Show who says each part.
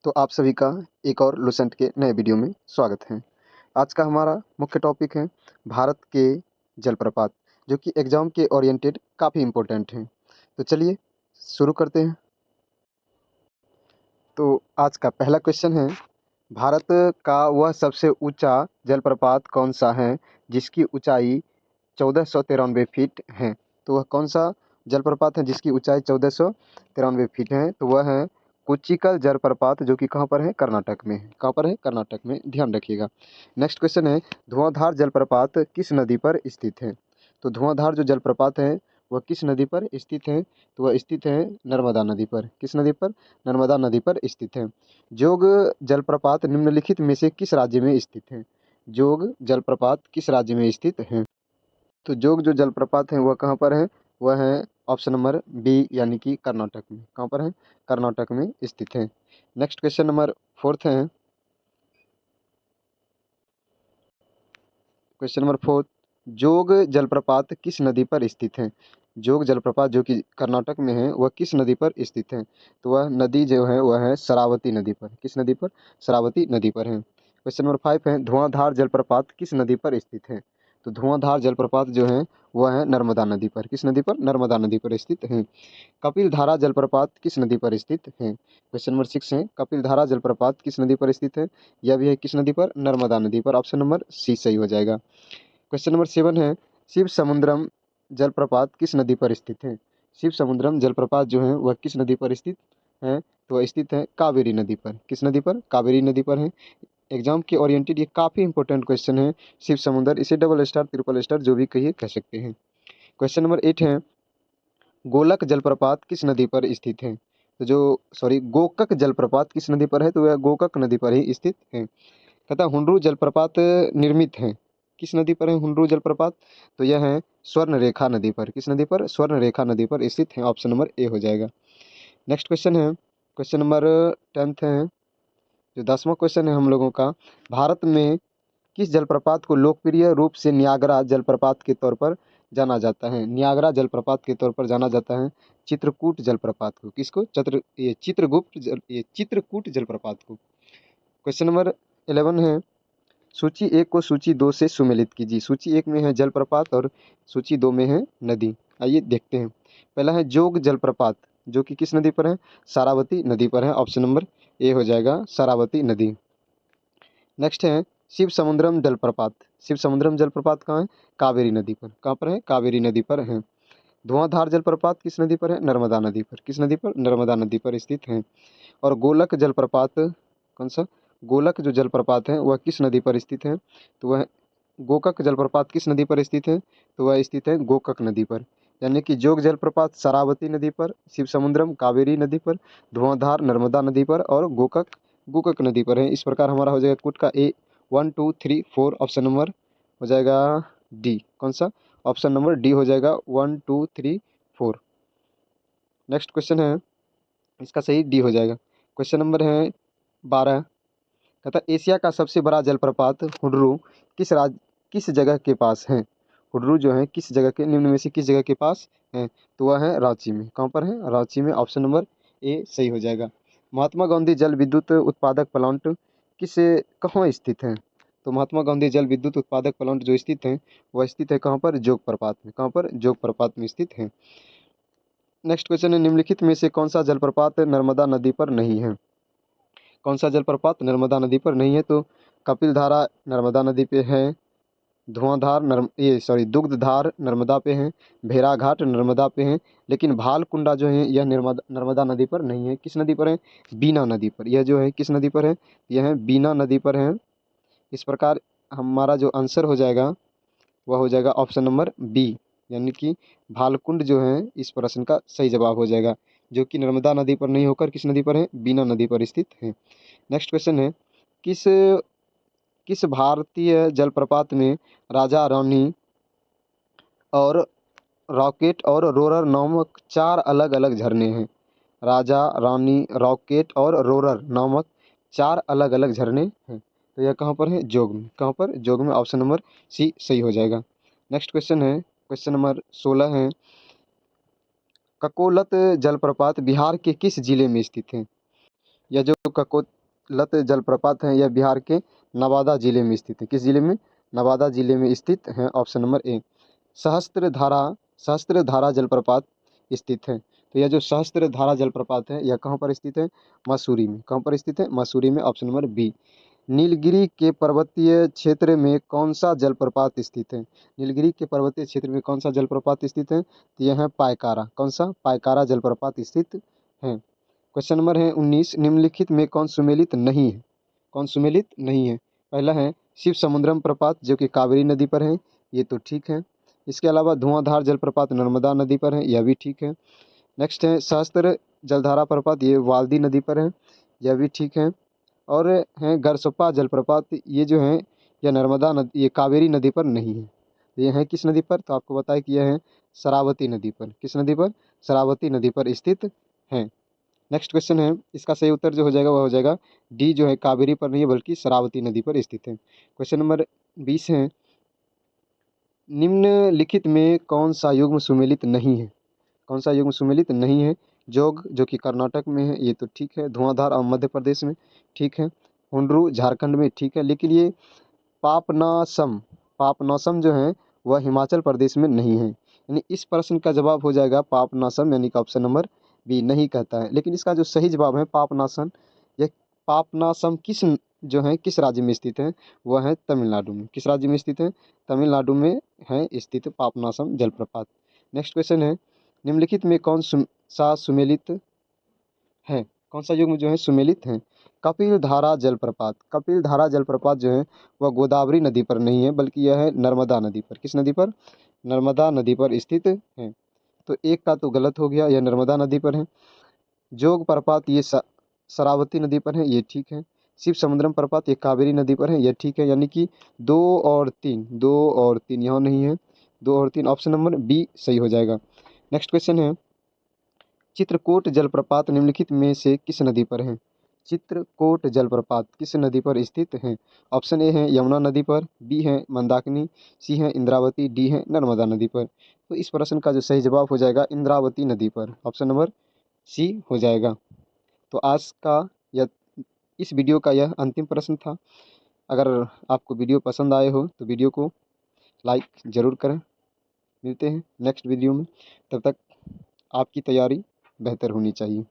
Speaker 1: तो आप सभी का एक और लुसेंट के नए वीडियो में स्वागत है। आज का हमारा मुख्य टॉपिक है भारत के जलप्रपात, जो कि एग्ज़ाम के ओरिएंटेड काफ़ी इम्पोर्टेंट हैं। तो चलिए शुरू करते हैं। तो आज का पहला क्वेश्चन है, भारत का वह सबसे ऊंचा जलप्रपात कौन सा है जिसकी ऊंचाई 1493 फीट है? तो वह कौन सा जलप्रपात है जिसकी ऊंचाई 1493 फीट है? तो वह है कुचिकल जलप्रपात, जो कि कहाँ पर है? कर्नाटक में है। कहाँ पर है? कर्नाटक में, ध्यान रखिएगा। नेक्स्ट क्वेश्चन है, धुआंधार जलप्रपात किस नदी पर स्थित है? तो धुआंधार जो जलप्रपात है वह किस नदी पर स्थित है? तो वह स्थित है नर्मदा नदी पर। किस नदी पर? नर्मदा नदी पर स्थित है। जोग जलप्रपात निम्नलिखित में से किस राज्य में स्थित है? जोग जलप्रपात किस राज्य में स्थित है? तो जोग जो जलप्रपात है वह कहाँ पर है? वह है ऑप्शन नंबर बी, यानी कि कर्नाटक में। कहाँ पर है? कर्नाटक में स्थित है। नेक्स्ट क्वेश्चन नंबर 4 है। क्वेश्चन नंबर 4, जोग जलप्रपात किस नदी पर स्थित है? जोग जलप्रपात जो कि कर्नाटक में है वह किस नदी पर स्थित है? तो वह नदी जो है वह है शरावती नदी पर। किस नदी पर? शरावती नदी पर है। क्वेश्चन नंबर 5 है, धुआंधार जलप्रपात किस नदी पर स्थित है? तो धुआंधार जलप्रपात जो है वह है नर्मदा नदी पर। किस नदी पर? नर्मदा नदी पर स्थित है। कपिलधारा जलप्रपात किस नदी पर स्थित है? क्वेश्चन नंबर 6 है, कपिलधारा जलप्रपात किस नदी पर स्थित है? यह भी है किस नदी पर? नर्मदा नदी पर। ऑप्शन नंबर सी सही हो जाएगा। क्वेश्चन नंबर 7 है, शिव समुद्रम जलप्रपात किस नदी पर स्थित है? शिव समुद्रम जलप्रपात जो है वह किस नदी पर स्थित है? तो वह स्थित है कावेरी नदी पर। किस नदी पर? कावेरी नदी पर है। एग्जाम के ओरिएंटेड ये काफ़ी इंपॉर्टेंट क्वेश्चन है। शिव समुद्र, इसे डबल स्टार, ट्रिपल स्टार जो भी कहिए कह सकते हैं। क्वेश्चन नंबर 8 है, गोलक जलप्रपात किस नदी पर स्थित है? तो गोकक जलप्रपात किस नदी पर है? तो वह गोकक नदी पर ही स्थित है। तथा हुंड्रू जलप्रपात निर्मित है किस नदी पर है? हुंड्रू जलप्रपात तो यह है स्वर्ण रेखा नदी पर। किस नदी पर? स्वर्ण रेखा नदी पर स्थित है। ऑप्शन नंबर ए हो जाएगा। नेक्स्ट क्वेश्चन है, क्वेश्चन नंबर 10 है, जो 10वां क्वेश्चन है हम लोगों का, भारत में किस जलप्रपात को लोकप्रिय रूप से नियाग्रा जलप्रपात के तौर पर जाना जाता है? नियाग्रा जलप्रपात के तौर पर जाना जाता है चित्रकूट जलप्रपात को। किसको? चित्रकूट जलप्रपात को। क्वेश्चन नंबर 11 है, सूची 1 को सूची 2 से सुमेलित कीजिए। सूची 1 में है जलप्रपात और सूची 2 में है नदी। आइए देखते हैं। पहला है जोग जलप्रपात, जो कि किस नदी पर है? सारावती नदी पर है। ऑप्शन नंबर ए हो जाएगा, सारावती नदी। नेक्स्ट है शिव समुद्रम जलप्रपात। शिव समुद्रम जलप्रपात कहाँ है? कावेरी नदी पर। कहाँ पर है? कावेरी नदी पर है। धुआंधार जलप्रपात किस नदी पर है? नर्मदा नदी पर। किस नदी पर? नर्मदा नदी पर स्थित है। और गोलक जलप्रपात कौन सा? गोलक जो जलप्रपात है वह किस नदी पर स्थित है? तो वह गोकक जलप्रपात किस नदी पर स्थित है? तो वह स्थित है गोकक नदी पर। यानी कि जोग जलप्रपात शरावती नदी पर, शिव समुद्रम कावेरी नदी पर, धुआंधार नर्मदा नदी पर और गोकक गोकक नदी पर है। इस प्रकार हमारा हो जाएगा कुट का ए 1 2 3 4। ऑप्शन नंबर हो जाएगा डी। कौन सा? ऑप्शन नंबर डी हो जाएगा 1 2 3 4। नेक्स्ट क्वेश्चन है, इसका सही डी हो जाएगा। क्वेश्चन नंबर है 12, तथा एशिया का सबसे बड़ा जलप्रपात हुड्रू किस जगह के पास है? हुड्रू जो है किस जगह के, निम्न में से किस जगह के पास है? तो वह है रांची में। कहाँ पर है? रांची में। ऑप्शन नंबर ए सही हो जाएगा। महात्मा गांधी जल विद्युत उत्पादक प्लांट कहाँ स्थित है? तो महात्मा गांधी जल विद्युत उत्पादक प्लांट जो स्थित है वह स्थित है कहाँ पर? जोग प्रपात में। कहाँ पर? जोग प्रपात में स्थित है। नेक्स्ट क्वेश्चन है, निम्नलिखित में से कौन सा जलप्रपात नर्मदा नदी पर नहीं है? कौन सा जलप्रपात नर्मदा नदी पर नहीं है? तो कपिलधारा नर्मदा नदी पे है, दुग्धधार नर्मदा पे है, भेड़ाघाट नर्मदा पे है, लेकिन भालकुंडा जो है यह नर्मदा नर्मदा नदी पर नहीं है। किस नदी पर है? बीना नदी पर। यह जो है किस नदी पर है? यह है बीना नदी पर है। इस प्रकार हमारा जो आंसर हो जाएगा वह हो जाएगा ऑप्शन नंबर बी, यानी कि भालकुंड जो है इस प्रश्न का सही जवाब हो जाएगा, जो कि नर्मदा नदी पर नहीं होकर किस नदी पर है? बीना नदी पर स्थित है। नेक्स्ट क्वेश्चन है, किस किस भारतीय जलप्रपात में राजा रानी और रॉकेट और रोरर नामक 4 अलग अलग झरने हैं? राजा रानी, रॉकेट और रोरर नामक 4 अलग अलग झरने हैं। तो यह कहाँ पर है? जोग में। कहाँ पर? जोग में। ऑप्शन नंबर सी सही हो जाएगा। नेक्स्ट क्वेश्चन है, क्वेश्चन नंबर 16 है, ककोलत जलप्रपात बिहार के किस जिले में स्थित है? यह जो लत जलप्रपात हैं यह बिहार के नवादा जिले में स्थित है। किस जिले में? नवादा जिले में स्थित है। Option number A. सहस्त्रधारा जलप्रपात स्थित है। तो यह जो सहस्त्रधारा जलप्रपात है यह कहाँ पर स्थित है? मसूरी में। कहाँ पर स्थित है? मसूरी में। Option number B. नीलगिरी के पर्वतीय क्षेत्र में कौन सा जलप्रपात स्थित है? नीलगिरी के पर्वतीय क्षेत्र में कौन सा जलप्रपात स्थित है? तो यह है पायकारा। कौन सा? पायकारा जलप्रपात स्थित है। क्वेश्चन नंबर है 19। निम्नलिखित में कौन सुमेलित नहीं है? कौन सुमेलित नहीं है? पहला है शिव समुद्रम प्रपात जो कि कावेरी नदी पर है, ये तो ठीक है। इसके अलावा धुआंधार जलप्रपात नर्मदा नदी पर है, यह भी ठीक है। नेक्स्ट है सहस्त्र जलधारा प्रपात, ये वाल्दी नदी पर है, यह भी ठीक है। और है गरसोप्पा जलप्रपात, ये जो है यह नर्मदा नदी, ये कावेरी नदी पर नहीं है। ये है किस नदी पर? तो आपको बताया कि यह है शरावती नदी पर। किस नदी पर? शरावती नदी पर स्थित है। नेक्स्ट क्वेश्चन है, इसका सही उत्तर जो हो जाएगा वह हो जाएगा डी, जो है कावेरी पर नहीं है बल्कि शरावती नदी पर स्थित है। क्वेश्चन नंबर 20 है, निम्नलिखित में कौन सा युग्म सुमेलित नहीं है? कौन सा युग्म सुमेलित नहीं है? जोग जो कि कर्नाटक में है, ये तो ठीक है। धुआंधार और मध्य प्रदेश में, ठीक है। हुंडरू झारखंड में, ठीक है। लेकिन ये पापनासम, पापनासम जो है वह हिमाचल प्रदेश में नहीं है। यानी इस प्रश्न का जवाब हो जाएगा पापनासम, यानी कि ऑप्शन नंबर बी नहीं कहता है। लेकिन इसका जो सही जवाब है पापनासम, यह पापनासम किस जो है किस राज्य में स्थित है? वह है तमिलनाडु में। किस राज्य में स्थित है? तमिलनाडु में है स्थित पापनासम जलप्रपात। नेक्स्ट क्वेश्चन है, निम्नलिखित में कौन सा सुमेलित है? कौन सा युग्म जो है सुमेलित है? कपिल धारा जलप्रपात। कपिल धारा जलप्रपात जो है वह गोदावरी नदी पर नहीं है बल्कि यह है नर्मदा नदी पर। किस नदी पर? नर्मदा नदी पर स्थित है। तो एक का तो गलत हो गया, यह नर्मदा नदी पर है। जोग प्रपात ये शरावती नदी पर है, ये ठीक है। शिव समुद्रम प्रपात ये कावेरी नदी पर है, यह ठीक है। यानी कि 2 और 3 यहाँ नहीं है। 2 और 3 ऑप्शन नंबर बी सही हो जाएगा। नेक्स्ट क्वेश्चन है, चित्रकूट जलप्रपात निम्नलिखित में से किस नदी पर है? चित्रकूट जलप्रपात किस नदी पर स्थित है? ऑप्शन ए है यमुना नदी पर, बी है मंदाकिनी, सी है इंद्रावती, डी है नर्मदा नदी पर। तो इस प्रश्न का जो सही जवाब हो जाएगा इंद्रावती नदी पर। ऑप्शन नंबर सी हो जाएगा। तो आज का यह इस वीडियो का यह अंतिम प्रश्न था। अगर आपको वीडियो पसंद आए हो तो वीडियो को लाइक ज़रूर करें। मिलते हैं नेक्स्ट वीडियो में, तब तक आपकी तैयारी बेहतर होनी चाहिए।